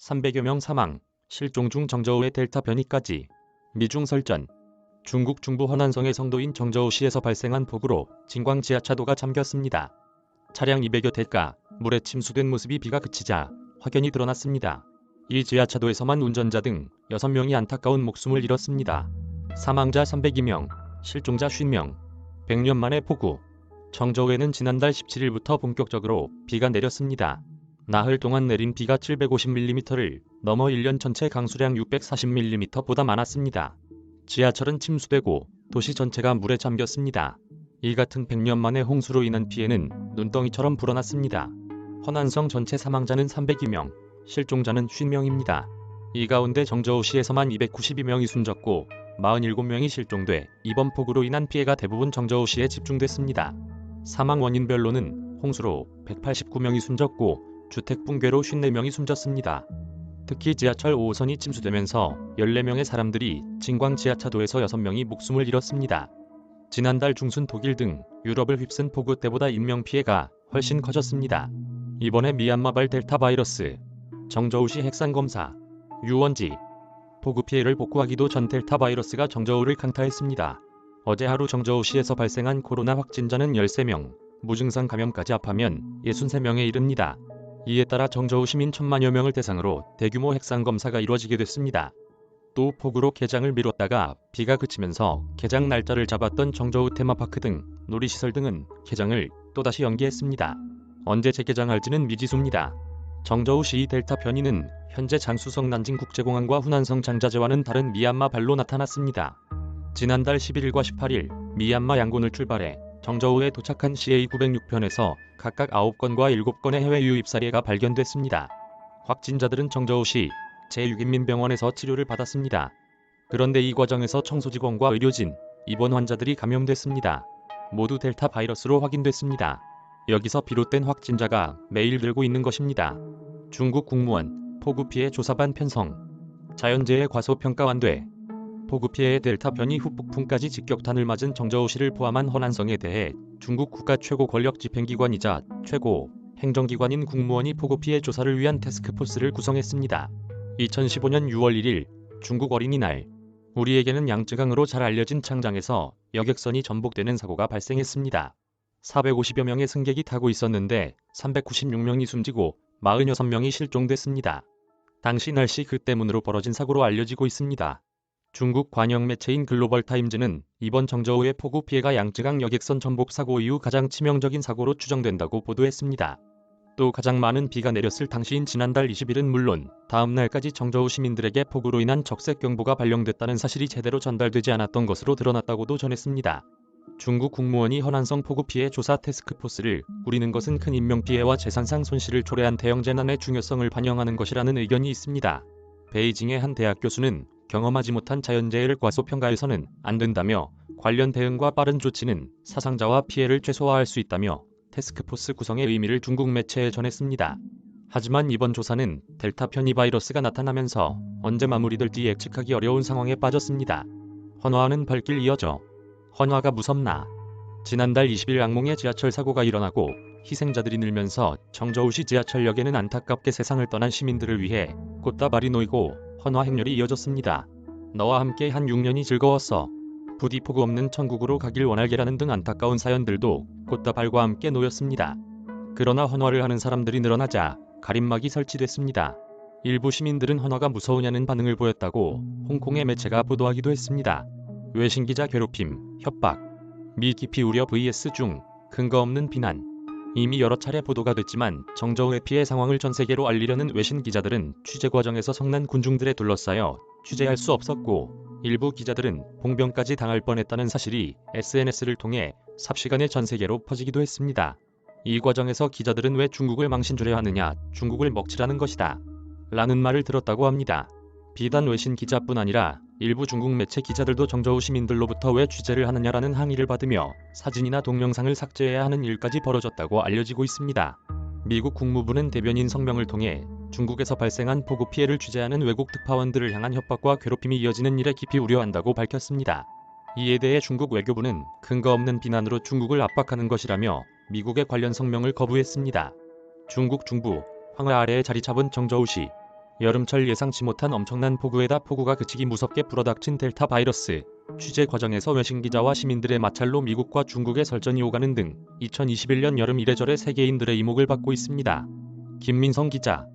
300여 명 사망, 실종 중 정저우의 델타 변이까지. 미중 설전. 중국 중부 허난성의 성도인 정저우시에서 발생한 폭우로 진광 지하차도가 잠겼습니다. 차량 200여 대가 물에 침수된 모습이 비가 그치자 확연히 드러났습니다. 이 지하차도에서만 운전자 등 6명이 안타까운 목숨을 잃었습니다. 사망자 302명, 실종자 50명. 100년 만의 폭우. 정저우에는 지난달 17일부터 본격적으로 비가 내렸습니다. 나흘 동안 내린 비가 750mm를 넘어 1년 전체 강수량 640mm보다 많았습니다. 지하철은 침수되고 도시 전체가 물에 잠겼습니다. 이 같은 100년 만의 홍수로 인한 피해는 눈덩이처럼 불어났습니다. 허난성 전체 사망자는 302명, 실종자는 50명입니다. 이 가운데 정저우시에서만 292명이 숨졌고 47명이 실종돼 이번 폭우로 인한 피해가 대부분 정저우시에 집중됐습니다. 사망 원인별로는 홍수로 189명이 숨졌고 주택 붕괴로 54명이 숨졌습니다. 특히 지하철 5호선이 침수되면서 14명의 사람들이 진광 지하차도에서 6명이 목숨을 잃었습니다. 지난달 중순 독일 등 유럽을 휩쓴 폭우 때보다 인명피해가 훨씬 커졌습니다. 이번에 미얀마발 델타 바이러스, 정저우시 핵산검사, 유원지, 폭우 피해를 복구하기도 전 델타 바이러스가 정저우를 강타했습니다. 어제 하루 정저우시에서 발생한 코로나 확진자는 13명, 무증상 감염까지 합하면 63명에 이릅니다. 이에 따라 정저우 시민 1000만여 명을 대상으로 대규모 핵산검사가 이루어지게 됐습니다. 또 폭우로 개장을 미뤘다가 비가 그치면서 개장 날짜를 잡았던 정저우 테마파크 등 놀이시설 등은 개장을 또다시 연기했습니다. 언제 재개장할지는 미지수입니다. 정저우시 델타 변이는 현재 장쑤성 난징국제공항과 후난성 장자제와는 다른 미얀마 발로 나타났습니다. 지난달 11일과 18일 미얀마 양곤을 출발해 정저우에 도착한 CA906편에서 각각 9건과 7건의 해외 유입 사례가 발견됐습니다. 확진자들은 정저우시 제6인민병원에서 치료를 받았습니다. 그런데 이 과정에서 청소직원과 의료진, 입원 환자들이 감염됐습니다. 모두 델타 바이러스로 확인됐습니다. 여기서 비롯된 확진자가 매일 늘고 있는 것입니다. 중국 국무원, 폭우 피해 조사반 편성. 자연재해 과소평가 완돼. 폭우 피해의 델타 변이 후 폭풍까지 직격탄을 맞은 정저우시를 포함한 허난성에 대해 중국 국가 최고 권력 집행기관이자 최고 행정기관인 국무원이 폭우 피해 조사를 위한 태스크포스를 구성했습니다. 2015년 6월 1일 중국 어린이날. 우리에게는 양쯔강으로 잘 알려진 창장에서 여객선이 전복되는 사고가 발생했습니다. 450여 명의 승객이 타고 있었는데 396명이 숨지고 46명이 실종됐습니다. 당시 날씨 그 때문으로 벌어진 사고로 알려지고 있습니다. 중국 관영 매체인 글로벌타임즈는 이번 정저우의 폭우 피해가 양쯔강 여객선 전복 사고 이후 가장 치명적인 사고로 추정된다고 보도했습니다. 또 가장 많은 비가 내렸을 당시인 지난달 20일은 물론 다음 날까지 정저우 시민들에게 폭우로 인한 적색경보가 발령됐다는 사실이 제대로 전달되지 않았던 것으로 드러났다고도 전했습니다. 중국 국무원이 허난성 폭우 피해 조사 태스크포스를 꾸리는 것은 큰 인명피해와 재산상 손실을 초래한 대형 재난의 중요성을 반영하는 것이라는 의견이 있습니다. 베이징의 한 대학 교수는 경험하지 못한 자연재해를 과소평가해서는 안 된다며 관련 대응과 빠른 조치는 사상자와 피해를 최소화할 수 있다며 태스크포스 구성의 의미를 중국 매체에 전했습니다. 하지만 이번 조사는 델타 변이 바이러스가 나타나면서 언제 마무리될지 예측하기 어려운 상황에 빠졌습니다. 헌화하는 발길 이어져. 헌화가 무섭나. 지난달 20일 악몽의 지하철 사고가 일어나고 희생자들이 늘면서 정저우시 지하철역에는 안타깝게 세상을 떠난 시민들을 위해 꽃다발이 놓이고 헌화 행렬이 이어졌습니다. 너와 함께 한 6년이 즐거웠어. 부디 폭우 없는 천국으로 가길 원할게라는 등 안타까운 사연들도 꽃다발과 함께 놓였습니다. 그러나 헌화를 하는 사람들이 늘어나자 가림막이 설치됐습니다. 일부 시민들은 헌화가 무서우냐는 반응을 보였다고 홍콩의 매체가 보도하기도 했습니다. 외신기자 괴롭힘, 협박, 미 깊이 우려 vs 중 근거 없는 비난. 이미 여러 차례 보도가 됐지만 정저우의 피해 상황을 전 세계로 알리려는 외신 기자들은 취재 과정에서 성난 군중들에 둘러싸여 취재할 수 없었고 일부 기자들은 봉변까지 당할 뻔했다는 사실이 SNS를 통해 삽시간에 전 세계로 퍼지기도 했습니다. 이 과정에서 기자들은 왜 중국을 망신주려 하느냐, 중국을 먹칠하는 것이다 라는 말을 들었다고 합니다. 비단 외신 기자뿐 아니라 일부 중국 매체 기자들도 정저우 시민들로부터 왜 취재를 하느냐라는 항의를 받으며 사진이나 동영상을 삭제해야 하는 일까지 벌어졌다고 알려지고 있습니다. 미국 국무부는 대변인 성명을 통해 중국에서 발생한 폭우 피해를 취재하는 외국 특파원들을 향한 협박과 괴롭힘이 이어지는 일에 깊이 우려한다고 밝혔습니다. 이에 대해 중국 외교부는 근거 없는 비난으로 중국을 압박하는 것이라며 미국의 관련 성명을 거부했습니다. 중국 중부 황해 아래에 자리 잡은 정저우시. 여름철 예상치 못한 엄청난 폭우에다 폭우가 그치기 무섭게 불어닥친 델타 바이러스. 취재 과정에서 외신 기자와 시민들의 마찰로 미국과 중국의 설전이 오가는 등 2021년 여름 이래저래 세계인들의 이목을 받고 있습니다. 김민성 기자.